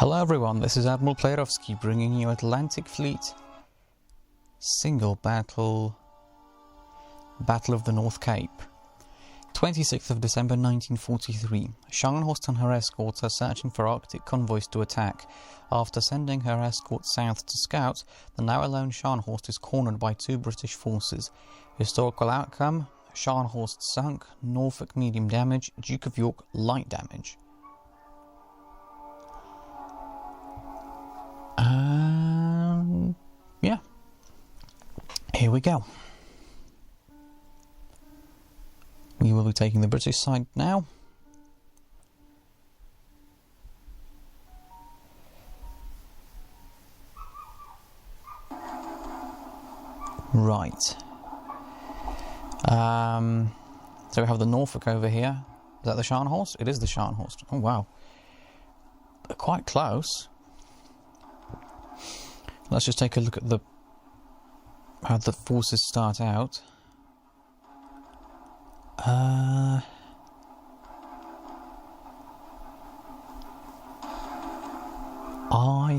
Hello everyone, this is Admiral Playerovski bringing you Atlantic Fleet single battle, Battle of the North Cape. 26th of December 1943. Scharnhorst and her escorts are searching for Arctic convoys to attack. After sending her escort south to scout, the now alone Scharnhorst is cornered by two British forces. Historical outcome: Scharnhorst sunk, Norfolk medium damage, Duke of York light damage. Yeah, here we go. We will be taking the British side now. Right. So we have the Norfolk over here. Is that the Scharnhorst? It is the Scharnhorst. Oh wow. They're quite close. Let's just take a look at how the forces start out. I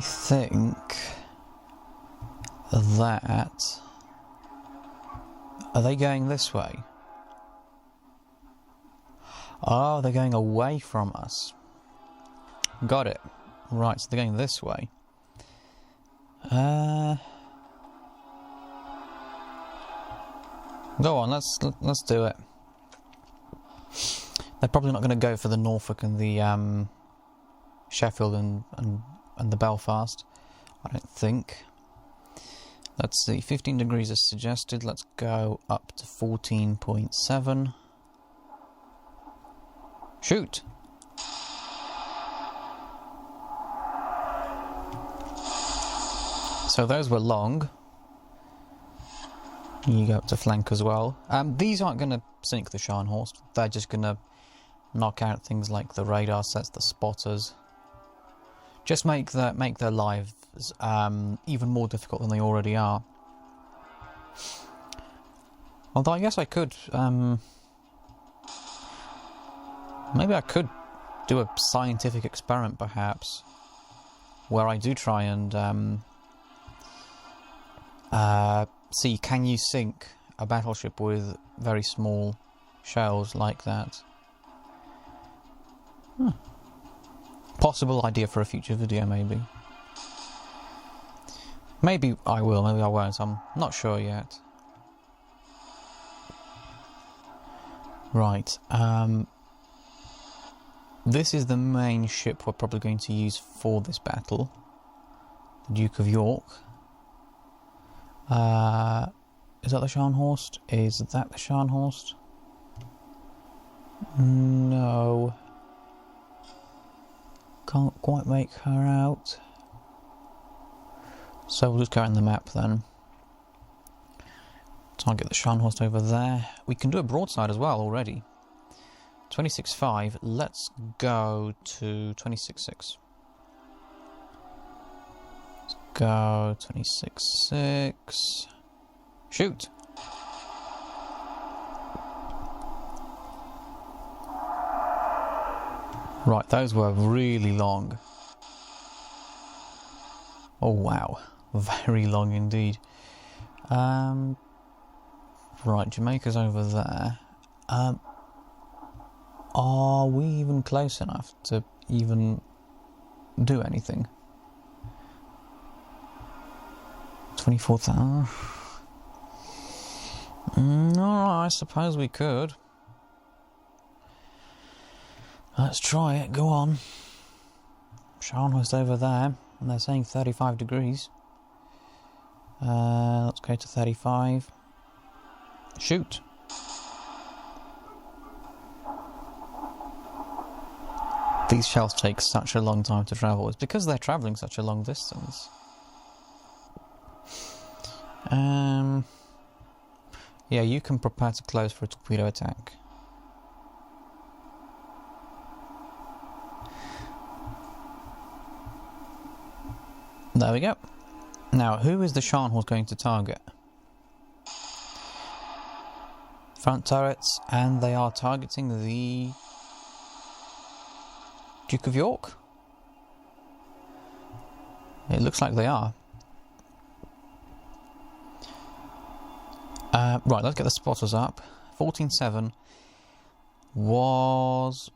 think that... Are they going this way? Oh, they're going away from us. Got it. Right, so they're going this way. Go on, let's do it. They're probably not going to go for the Norfolk and the Sheffield and the Belfast, I don't think. Let's see, 15 degrees is suggested. Let's go up to 14.7. Shoot! So those were long. You go up to flank as well. These aren't going to sink the Scharnhorst. They're just going to knock out things like the radar sets, the spotters. Just make their lives even more difficult than they already are. Although I guess I could... maybe I could do a scientific experiment, perhaps, where I do try and... see, can you sink a battleship with very small shells like that? Possible idea for a future video, maybe. Maybe I will, maybe I won't, I'm not sure yet. Right, this is the main ship we're probably going to use for this battle. The Duke of York. Is that the Scharnhorst? Is that the Scharnhorst? No. Can't quite make her out. So we'll just go on the map then. Target the Scharnhorst over there. We can do a broadside as well already. 26.5. Let's go to 26.6. Go 26.6. Shoot! Right, those were really long. Oh wow, very long indeed. Right, Jamaica's over there. Are we even close enough to even do anything? 24,000. No, I suppose we could. Let's try it, go on. Scharnhorst over there, and they're saying 35 degrees. Let's go to 35. Shoot! These shells take such a long time to travel. It's because they're travelling such a long distance. Yeah, you can prepare to close for a torpedo attack. There we go. Now, who is the Scharnhorst going to target? Front turrets, and they are targeting the Duke of York. It looks like they are. Right, let's get the spotters up. 14.7 was...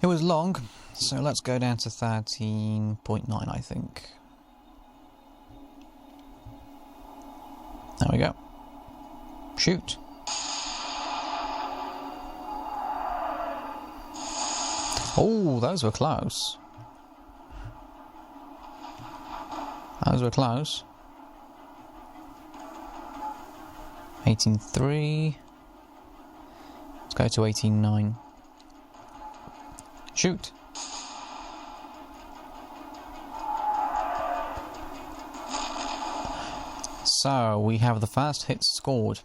it was long, so let's go down to 13.9, I think. There we go. Shoot. Oh, those were close. Those were close. 18.3. Let's go to 18.9. Shoot. So, we have the first hit scored.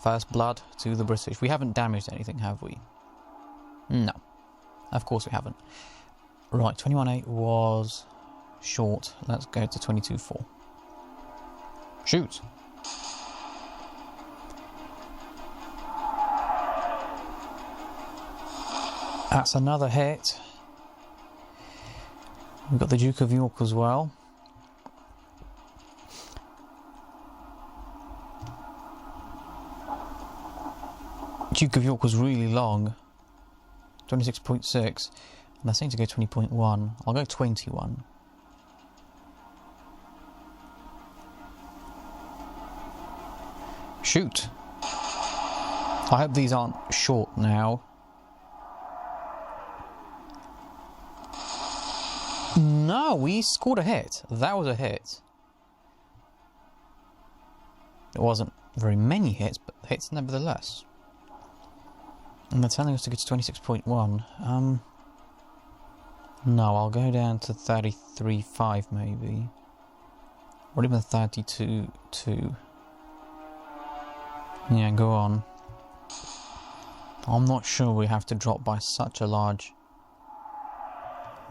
First blood to the British. We haven't damaged anything, have we? No. Of course we haven't. Right, 21.8 was short. Let's go to 22.4. Shoot. That's another hit. We've got the Duke of York as well. Duke of York was really long. 26.6. And I seem to go 20.1. I'll go 21. Shoot. I hope these aren't short now. No, we scored a hit. That was a hit. It wasn't very many hits, but hits nevertheless. And they're telling us to go to 26.1. No, I'll go down to 33.5 maybe. Or even 32.2. Yeah, go on. I'm not sure we have to drop by such a large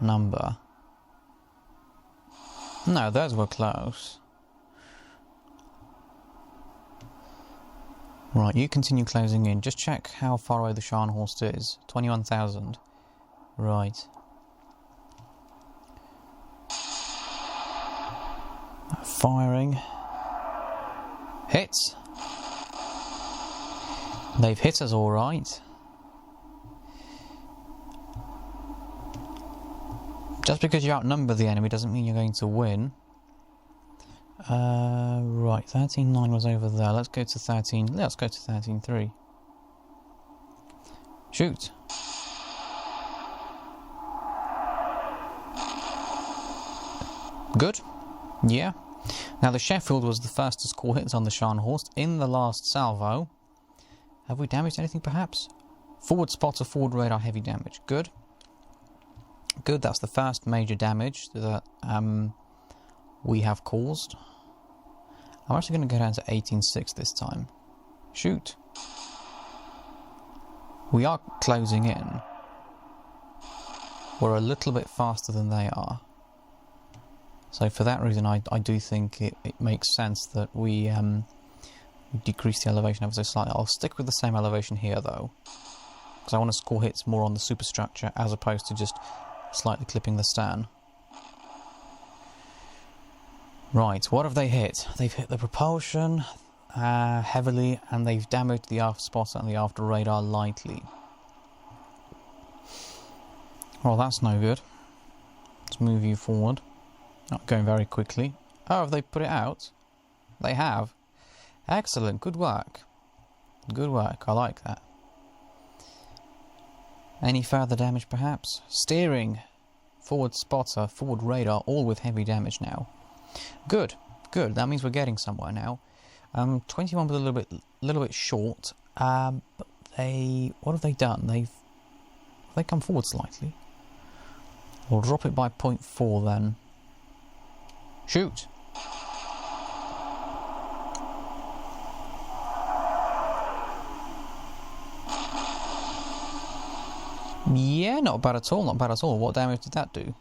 number. No, those were close. Right, you continue closing in. Just check how far away the Scharnhorst is. 21,000. Right. Firing. Hits. They've hit us all right. Just because you outnumber the enemy doesn't mean you're going to win. Right, 13.9 was over there. Let's go to 13. Let's go to 13.3. Shoot. Good. Yeah. Now the Sheffield was the first to score hits on the Scharnhorst in the last salvo. Have we damaged anything perhaps? Forward spotter, forward radar, heavy damage. Good. Good, that's the first major damage that we have caused. I'm actually going to go down to 18.6 this time. Shoot. We are closing in. We're a little bit faster than they are. So for that reason I do think it makes sense that we decrease the elevation ever so slightly. I'll stick with the same elevation here though, because I want to score hits more on the superstructure as opposed to just slightly clipping the stern. Right, what have they hit? They've hit the propulsion heavily, and they've damaged the aft spotter and the aft radar lightly. Well, that's no good. Let's move you forward. Not going very quickly. Oh, have they put it out? They have. Excellent, good work. Good work, I like that. Any further damage perhaps? Steering, forward spotter, forward radar, all with heavy damage now. Good, good, that means we're getting somewhere now. 21 was a little bit short, but what have they done? They've come forward slightly. We'll drop it by 0.4 then. Shoot! Yeah, not bad at all, not bad at all. What damage did that do?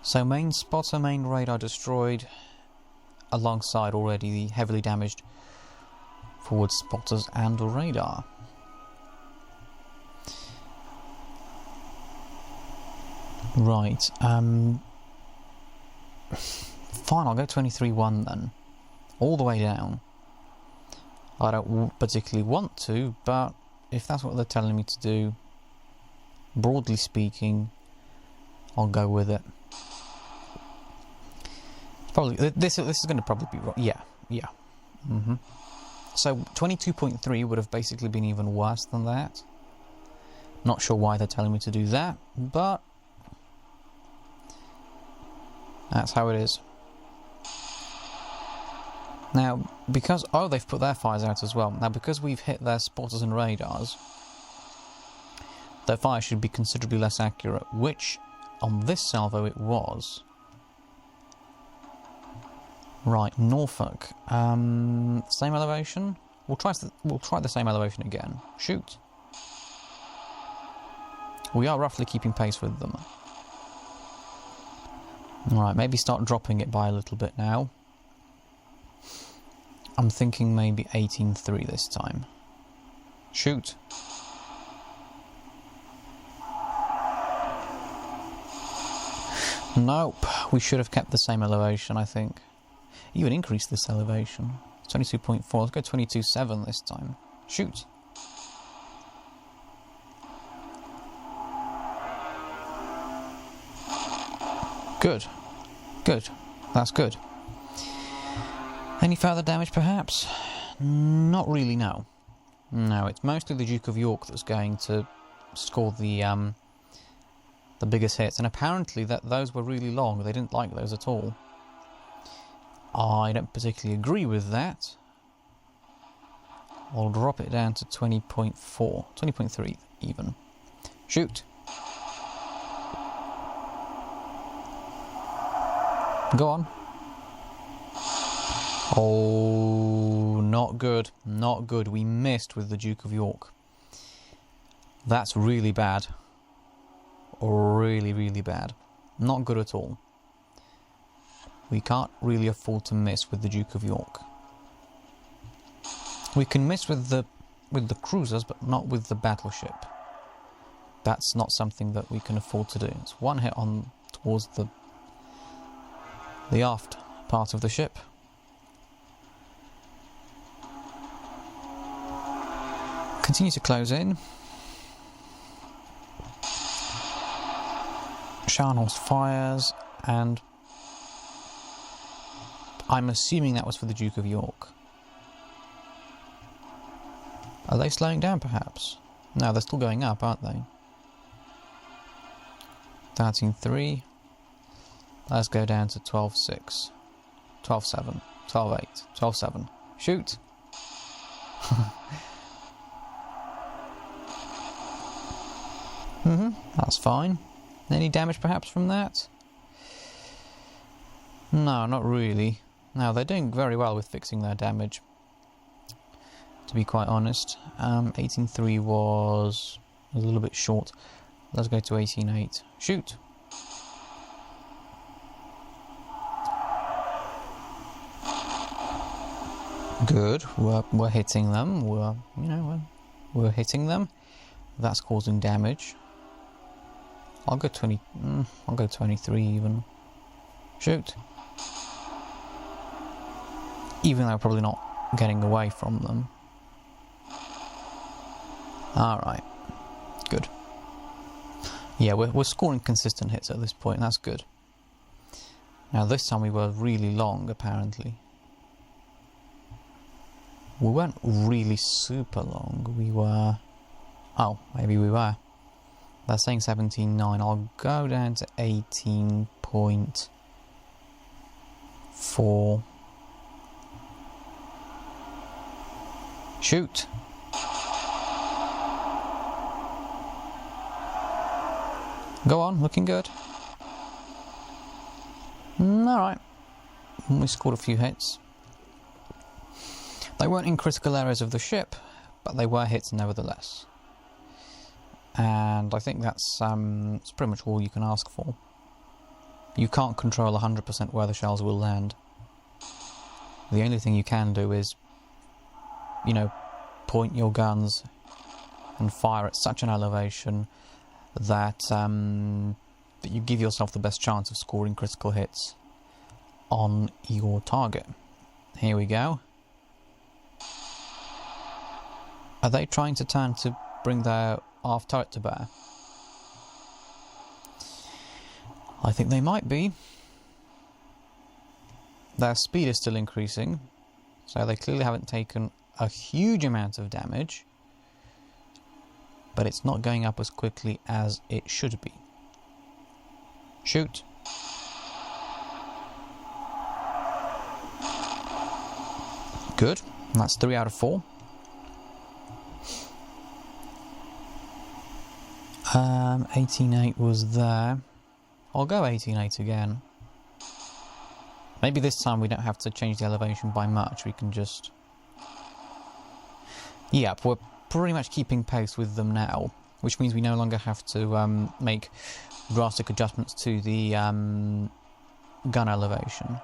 So main spotter, main radar destroyed, alongside already the heavily damaged forward spotters and radar. Right, fine, I'll go 23-1 then. All the way down. I don't particularly want to, but if that's what they're telling me to do, broadly speaking, I'll go with it. Probably this is going to probably be wrong. Yeah. So 22.3 would have basically been even worse than that. Not sure why they're telling me to do that, but that's how it is. Now, because... oh, they've put their fires out as well. Now, because we've hit their spotters and radars, their fire should be considerably less accurate, which, on this salvo, it was. Right, Norfolk. Same elevation? We'll try the same elevation again. Shoot. We are roughly keeping pace with them. Right, maybe start dropping it by a little bit now. I'm thinking maybe 18.3 this time. Shoot. Nope, we should have kept the same elevation, I think. Even increased this elevation. 22.4, let's go 22.7 this time. Shoot. Good. Good. That's good. Any further damage, perhaps? Not really, no. No, it's mostly the Duke of York that's going to score the biggest hits. And apparently those were really long. They didn't like those at all. I don't particularly agree with that. I'll drop it down to 20.4. 20.3 even. Shoot. Go on. Oh, not good. Not good. We missed with the Duke of York. That's really bad. Really, really bad. Not good at all. We can't really afford to miss with the Duke of York. We can miss with the cruisers, but not with the battleship. That's not something that we can afford to do. It's one hit on towards the aft part of the ship. Continue to close in. Sharnhorst fires, and I'm assuming that was for the Duke of York. Are they slowing down, perhaps? No, they're still going up, aren't they? 13.3. Let's go down to 12.6. 12.7. 12.8. 12.7. Shoot! That's fine. Any damage perhaps from that? No, not really. No, they're doing very well with fixing their damage, to be quite honest. 18.3 was a little bit short. Let's go to 18.8. Shoot! Good. We're hitting them. We're hitting them. That's causing damage. I'll go 20. I'll go 23 even. Shoot. Even though we're probably not getting away from them. Alright. Good. Yeah, we're scoring consistent hits at this point. That's good. Now this time we were really long, apparently. We weren't really super long. We were... oh, maybe we were. They're saying 17.9. I'll go down to 18.4. Shoot! Go on, looking good. Alright. We scored a few hits. They weren't in critical areas of the ship, but they were hits nevertheless. And I think that's pretty much all you can ask for. You can't control 100% where the shells will land. The only thing you can do is, point your guns and fire at such an elevation that that you give yourself the best chance of scoring critical hits on your target. Here we go. Are they trying to turn to bring their half turret to bear? I think they might be. Their speed is still increasing, so they clearly haven't taken a huge amount of damage, but it's not going up as quickly as it should be. Shoot. Good. That's 3 out of 4. 18-8 was there. I'll go 18-8 again. Maybe this time we don't have to change the elevation by much. We can just... Yep, we're pretty much keeping pace with them now, which means we no longer have to make drastic adjustments to the gun elevation.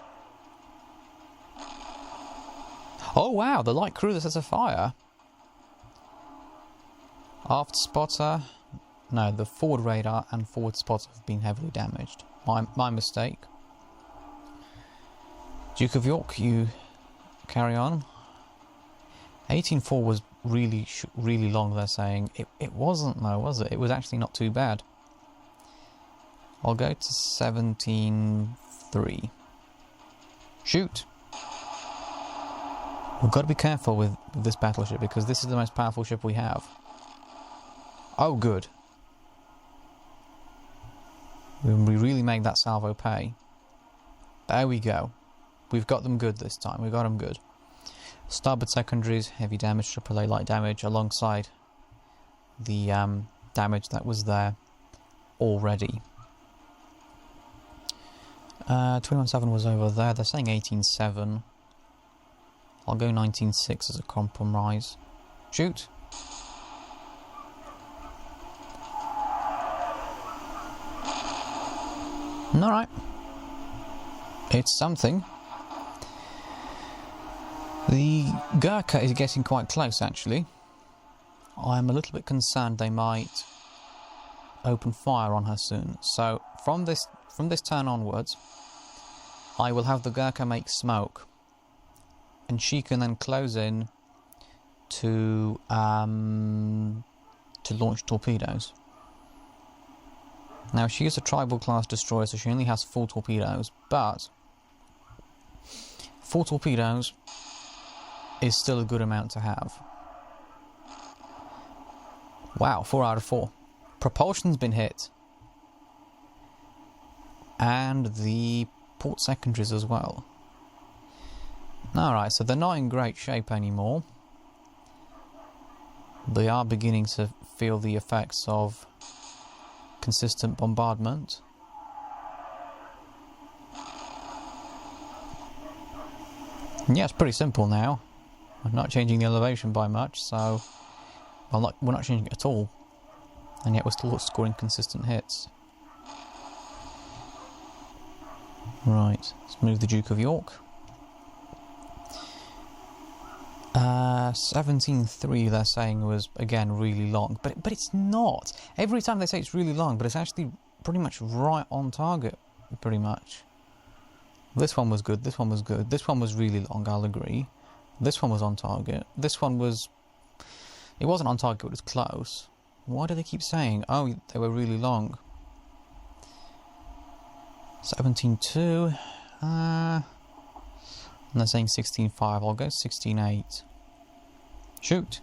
Oh wow, the light cruiser sets a fire. Aft spotter... No, the forward radar and forward spotter have been heavily damaged. My mistake. Duke of York, you carry on. 18-4 was really long, they're saying. It wasn't though, was it? It was actually not too bad. I'll go to 17-3. Shoot! We've got to be careful with this battleship because this is the most powerful ship we have. Oh, good. We really made that salvo pay. There we go. We've got them good this time. We got them good. Starboard secondaries, heavy damage, AAA light damage, alongside the damage that was there already. 21-7 was over there. They're saying 18-7. I'll go 19-6 as a compromise. Shoot! Alright. It's something. The Gurkha is getting quite close, actually. I'm a little bit concerned they might open fire on her soon. So, from this turn onwards, I will have the Gurkha make smoke. And she can then close in to launch torpedoes. Now, she is a tribal class destroyer, so she only has 4 torpedoes, but 4 torpedoes is still a good amount to have. Wow, 4 out of 4. Propulsion's been hit. And the port secondaries as well. Alright, so they're not in great shape anymore. They are beginning to feel the effects of consistent bombardment. Yeah, it's pretty simple now. I'm not changing the elevation by much, so we're not changing it at all, and yet we're still scoring consistent hits. Right, let's move the Duke of York. 17-3 they're saying was, again, really long, but it's not. Every time they say it's really long, but it's actually pretty much right on target, pretty much. This one was good, this one was good, this one was really long, I'll agree. This one was on target, this one was... It wasn't on target, it was close. Why do they keep saying, oh, they were really long? 17-2, and they're saying 16-5, I'll go 16-8. Shoot!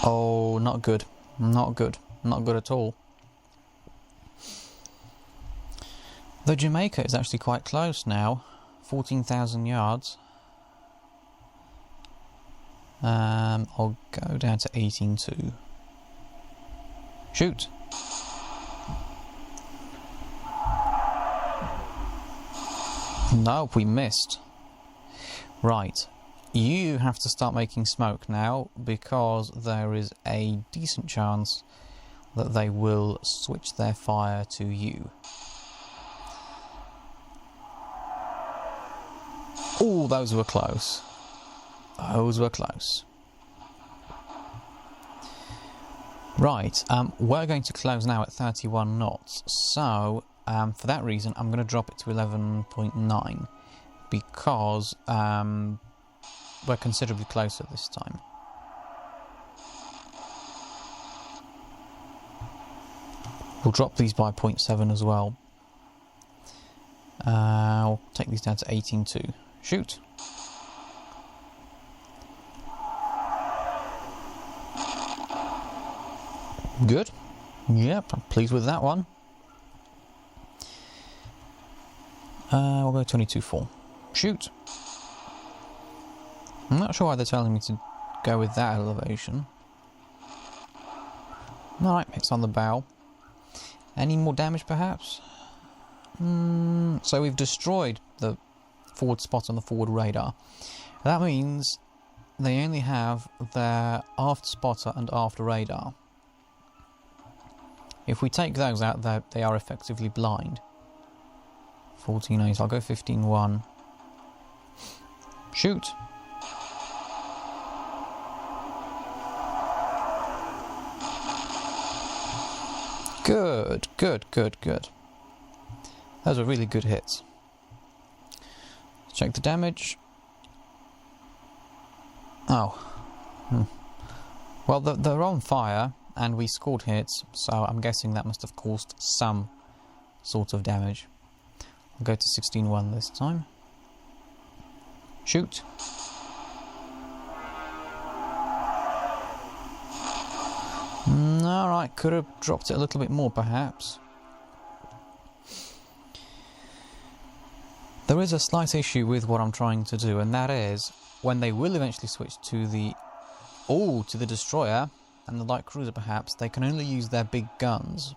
Oh, not good. Not good. Not good at all. The Jamaica is actually quite close now. 14,000 yards. I'll go down to 18-2. Shoot! Nope, we missed. Right. You have to start making smoke now, because there is a decent chance that they will switch their fire to you. Oh, those were close. Those were close. Right, we're going to close now at 31 knots, so for that reason I'm going to drop it to 11.9 because we're considerably closer this time. We'll drop these by 0.7 as well. I'll take these down to 18.2. Shoot! Good. Yep, I'm pleased with that one. We'll go 22.4. Shoot! I'm not sure why they're telling me to go with that elevation. Alright, it's on the bow. Any more damage perhaps? So we've destroyed the forward spot on the forward radar. That means they only have their aft spotter and aft radar. If we take those out, they are effectively blind. 14.8, I'll go 15.1. Shoot! Good, good, good, good. Those are really good hits. Let's check the damage. Oh. Well, they're on fire, and we scored hits, so I'm guessing that must have caused some sort of damage. I'll go to 16.1 this time. Shoot! Alright, could have dropped it a little bit more perhaps. There is a slight issue with what I'm trying to do, and that is when they will eventually switch to the destroyer and the light cruiser perhaps, they can only use their big guns.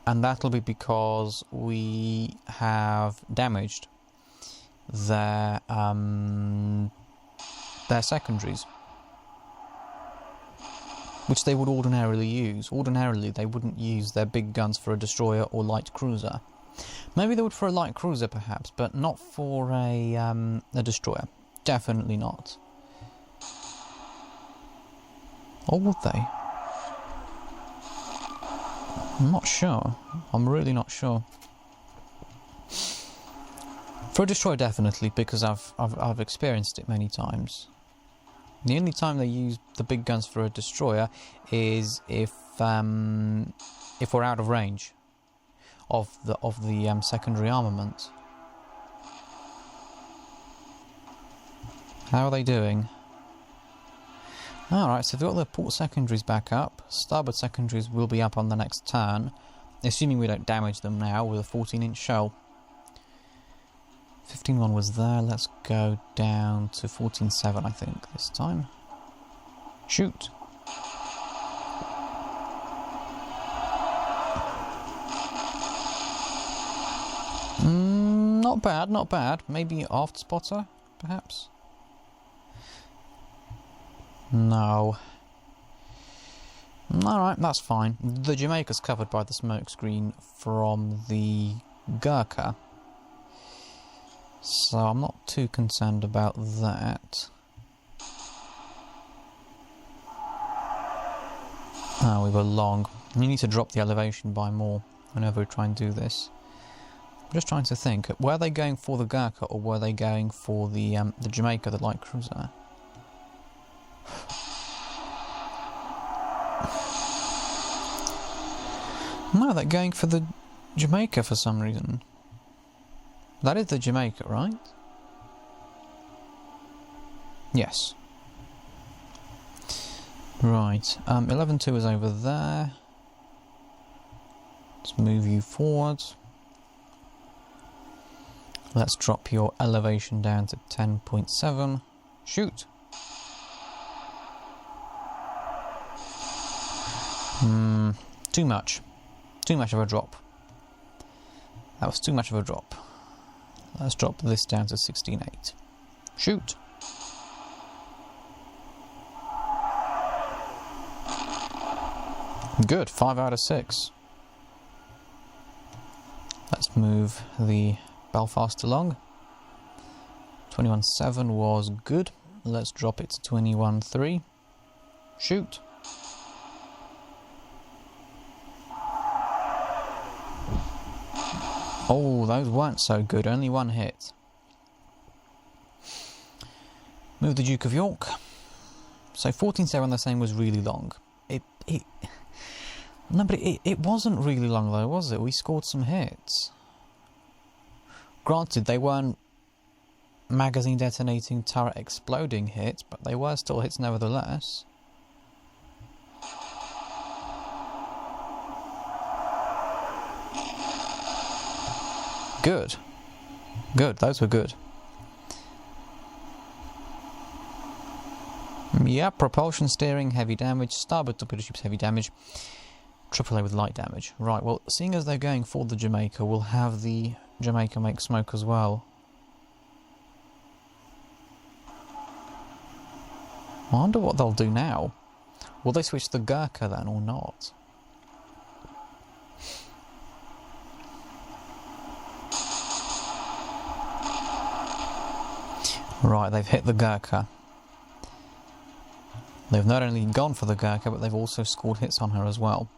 And that'll be because we have damaged their secondaries, which they would ordinarily use. Ordinarily, they wouldn't use their big guns for a destroyer or light cruiser. Maybe they would for a light cruiser, perhaps, but not for a destroyer. Definitely not. Or would they? I'm not sure. I'm really not sure. For a destroyer, definitely, because I've experienced it many times. The only time they use the big guns for a destroyer is if we're out of range of the secondary armament. How are they doing? Alright, so they've got their port secondaries back up. Starboard secondaries will be up on the next turn, assuming we don't damage them now with a 14-inch shell. 15.1 was there, let's go down to 14.7 I think this time. Shoot! Not bad, not bad. Maybe aft spotter, perhaps? No. Alright, that's fine. The Jamaica's covered by the smoke screen from the Gurkha, so I'm not too concerned about that. Ah, we were long. You need to drop the elevation by more whenever we try and do this. I'm just trying to think. Were they going for the Gurkha or were they going for the Jamaica, the light cruiser? No, they're going for the Jamaica for some reason. That is the Jamaica, right? Yes. Right, 11.2 is over there. Let's move you forward. Let's drop your elevation down to 10.7. Shoot! Too much. Too much of a drop. That was too much of a drop. Let's drop this down to 16.8. Shoot! Good, 5 out of 6. Let's move the Belfast along. 21.7 was good. Let's drop it to 21.3. Shoot! Oh, those weren't so good. Only one hit. Move the Duke of York. So 14-7 they're saying was really long. No, but it wasn't really long though, was it? We scored some hits. Granted, they weren't magazine detonating, turret exploding hits, but they were still hits nevertheless. Good. Good, those were good. Yeah, propulsion, steering, heavy damage, starboard torpedo tubes, heavy damage, AAA with light damage. Right, well, seeing as they're going for the Jamaica, we'll have the Jamaica make smoke as well. I wonder what they'll do now. Will they switch the Gurkha then, or not? Right, they've hit the Gurkha. They've not only gone for the Gurkha, but they've also scored hits on her as well.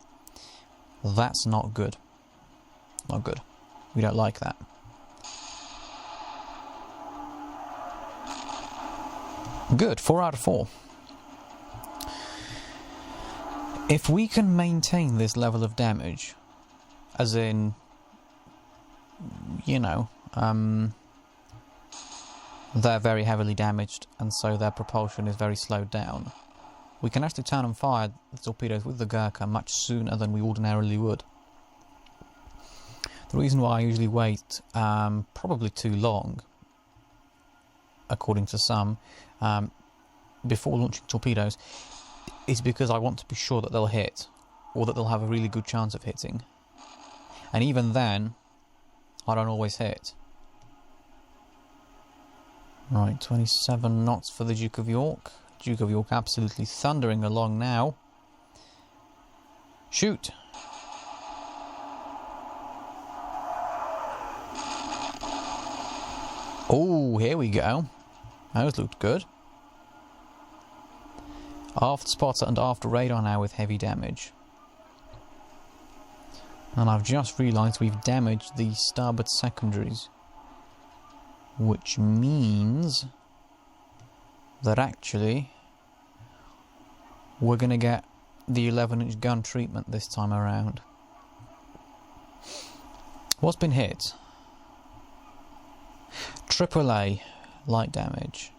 That's not good. Not good. We don't like that. Good, 4 out of 4. If we can maintain this level of damage, as in, you know, they're very heavily damaged, and so their propulsion is very slowed down, we can actually turn and fire the torpedoes with the Gurkha much sooner than we ordinarily would. The reason why I usually wait probably too long, according to some, before launching torpedoes, is because I want to be sure that they'll hit, or that they'll have a really good chance of hitting. And even then, I don't always hit. Right, 27 knots for the Duke of York. Duke of York absolutely thundering along now. Shoot! Oh, here we go. Those looked good. Aft spotter and aft radar now with heavy damage. And I've just realised we've damaged the starboard secondaries, which means that actually we're going to get the 11-inch gun treatment this time around. What's been hit? AAA, light damage.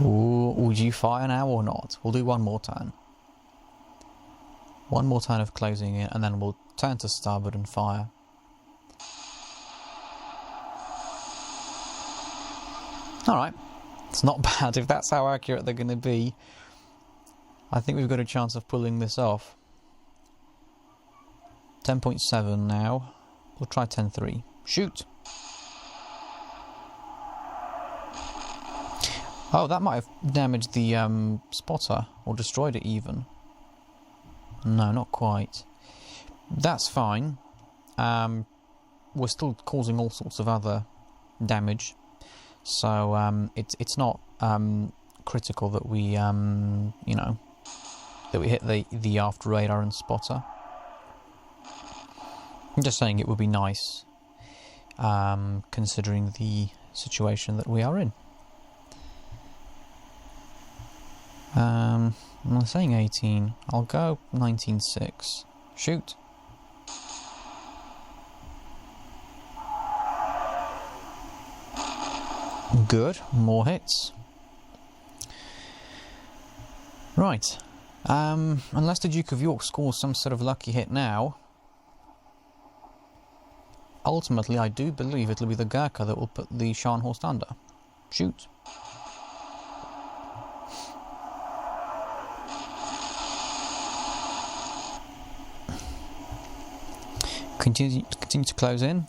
Ooh, would you fire now or not? We'll do one more turn. One more turn of closing in, and then we'll turn to starboard and fire. Alright, it's not bad. If that's how accurate they're going to be, I think we've got a chance of pulling this off. 10.7 now. We'll try 10.3. Shoot! Oh, that might have damaged the spotter, or destroyed it even. No, not quite. That's fine. We're still causing all sorts of other damage. So it's not critical that we you know, that we hit the aft radar and spotter. I'm just saying it would be nice, considering the situation that we are in. I'm saying 18. I'll go 19.6. Shoot. Good, more hits. Right. Unless the Duke of York scores some sort of lucky hit now, ultimately I do believe it'll be the Gurkha that will put the Scharnhorst under. Shoot. Continue to close in.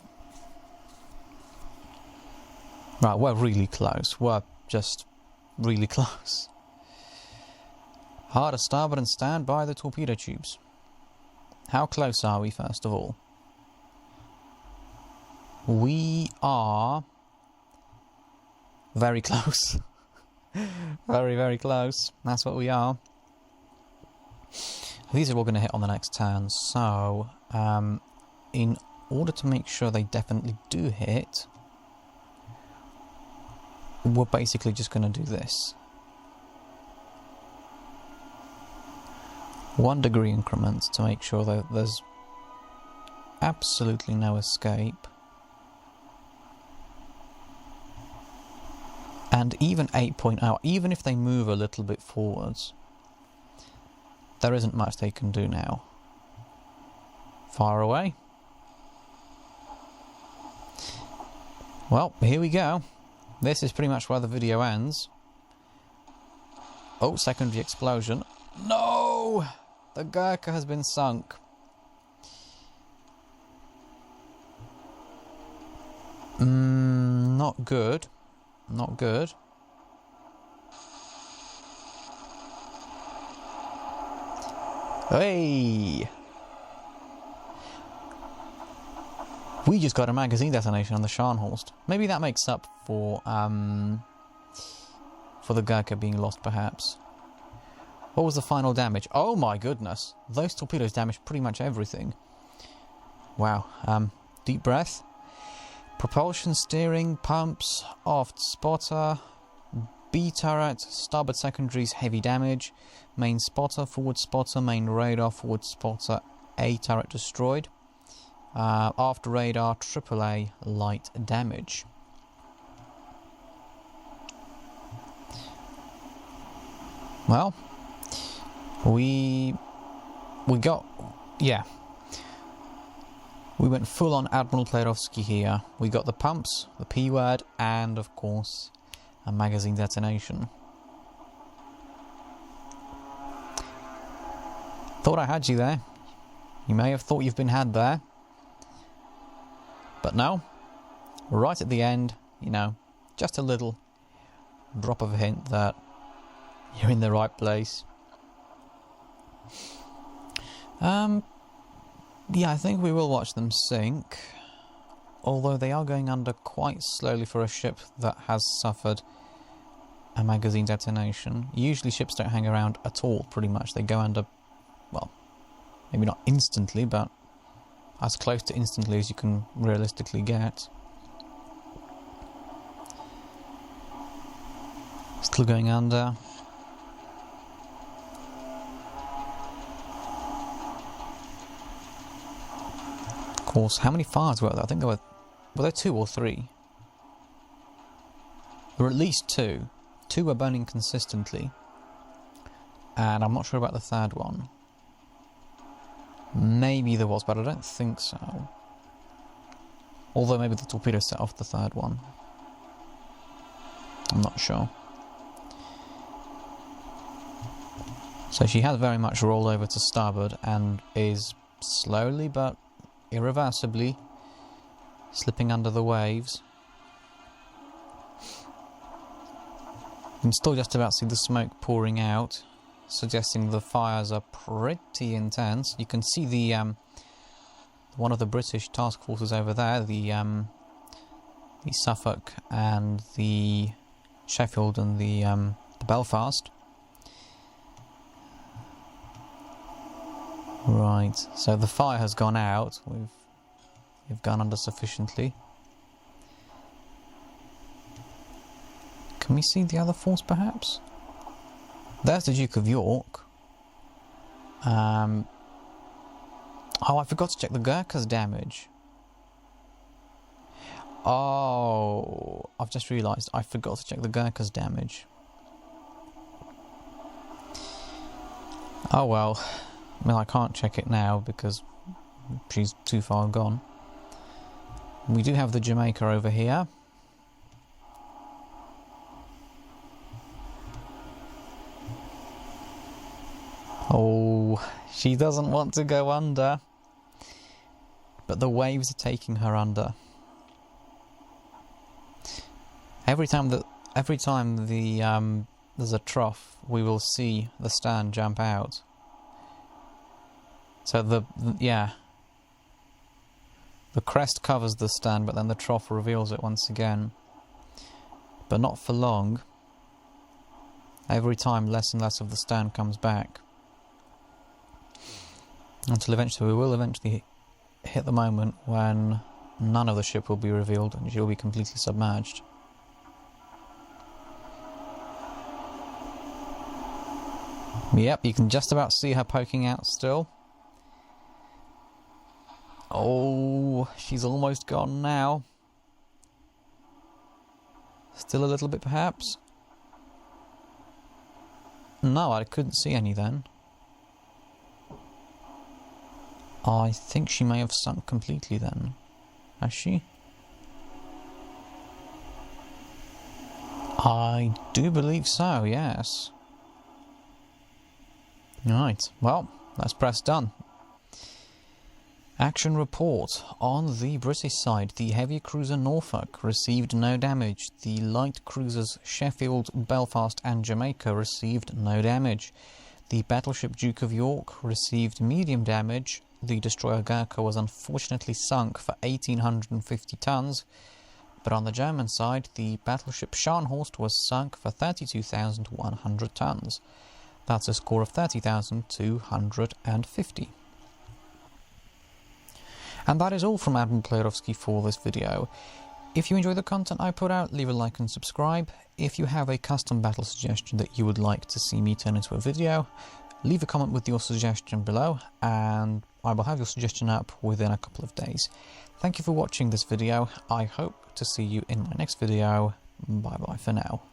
Right, we're really close. We're just really close. Hard to starboard and stand by the torpedo tubes. How close are we, first of all? We are very close. Very, very close. That's what we are. These are all going to hit on the next turn, so in order to make sure they definitely do hit, we're basically just going to do this. 1 degree increments to make sure that there's absolutely no escape. And even 8.0, even if they move a little bit forwards, there isn't much they can do now. Far away. Well, here we go. This is pretty much where the video ends. Oh, secondary explosion. No! The Gurkha has been sunk. Not good. Not good. Hey! We just got a magazine detonation on the Scharnhorst. Maybe that makes up for the Gurkha being lost, perhaps. What was the final damage? Oh my goodness! Those torpedoes damaged pretty much everything. Wow. Deep breath. Propulsion, steering, pumps, aft spotter, B turret, starboard secondaries, heavy damage, main spotter, forward spotter, main radar, forward spotter, A turret destroyed, aft radar, AAA, light damage. Well, we got, yeah. We went full on Admiral Playerovski here. We got the pumps, the P word, and of course, a magazine detonation. Thought I had you there. You may have thought you've been had there. But no. Right at the end, you know, just a little drop of a hint that you're in the right place. Yeah, I think we will watch them sink, although they are going under quite slowly for a ship that has suffered a magazine detonation. Usually ships don't hang around at all, pretty much. They go under, well, maybe not instantly, but as close to instantly as you can realistically get. Still going under. Of course, how many fires were there? I think there were there 2 or 3? There were at least 2. 2 were burning consistently. And I'm not sure about the third one. Maybe there was, but I don't think so. Although maybe the torpedo set off the third one. I'm not sure. So she has very much rolled over to starboard and is slowly but irreversibly slipping under the waves. You can still just about see the smoke pouring out, suggesting the fires are pretty intense. You can see the one of the British task forces over there, the Suffolk and the Sheffield and the Belfast. Right, so the fire has gone out. We've gone under sufficiently. Can we see the other force, perhaps? There's the Duke of York. Oh, I forgot to check the Gurkha's damage. Oh, I've just realised I forgot to check the Gurkha's damage. Oh well. I mean, I can't check it now because she's too far gone. We do have the Jamaica over here. Oh, she doesn't want to go under. But the waves are taking her under. Every time there's a trough, we will see the stern jump out. So the crest covers the stern, but then the trough reveals it once again. But not for long. Every time less and less of the stern comes back. Until eventually we will eventually hit the moment when none of the ship will be revealed and she'll be completely submerged. Yep, you can just about see her poking out still. Oh, she's almost gone now. Still a little bit, perhaps? No, I couldn't see any then. I think she may have sunk completely then. Has she? I do believe so, yes. Right, well, let's press done. Action report. On the British side, the heavy cruiser Norfolk received no damage. The light cruisers Sheffield, Belfast and Jamaica received no damage. The battleship Duke of York received medium damage. The destroyer Gurkha was unfortunately sunk for 1,850 tons. But on the German side, the battleship Scharnhorst was sunk for 32,100 tons. That's a score of 30,250. And that is all from Admiral Playerovski for this video. If you enjoy the content I put out, leave a like and subscribe. If you have a custom battle suggestion that you would like to see me turn into a video, leave a comment with your suggestion below, and I will have your suggestion up within a couple of days. Thank you for watching this video. I hope to see you in my next video. Bye bye for now.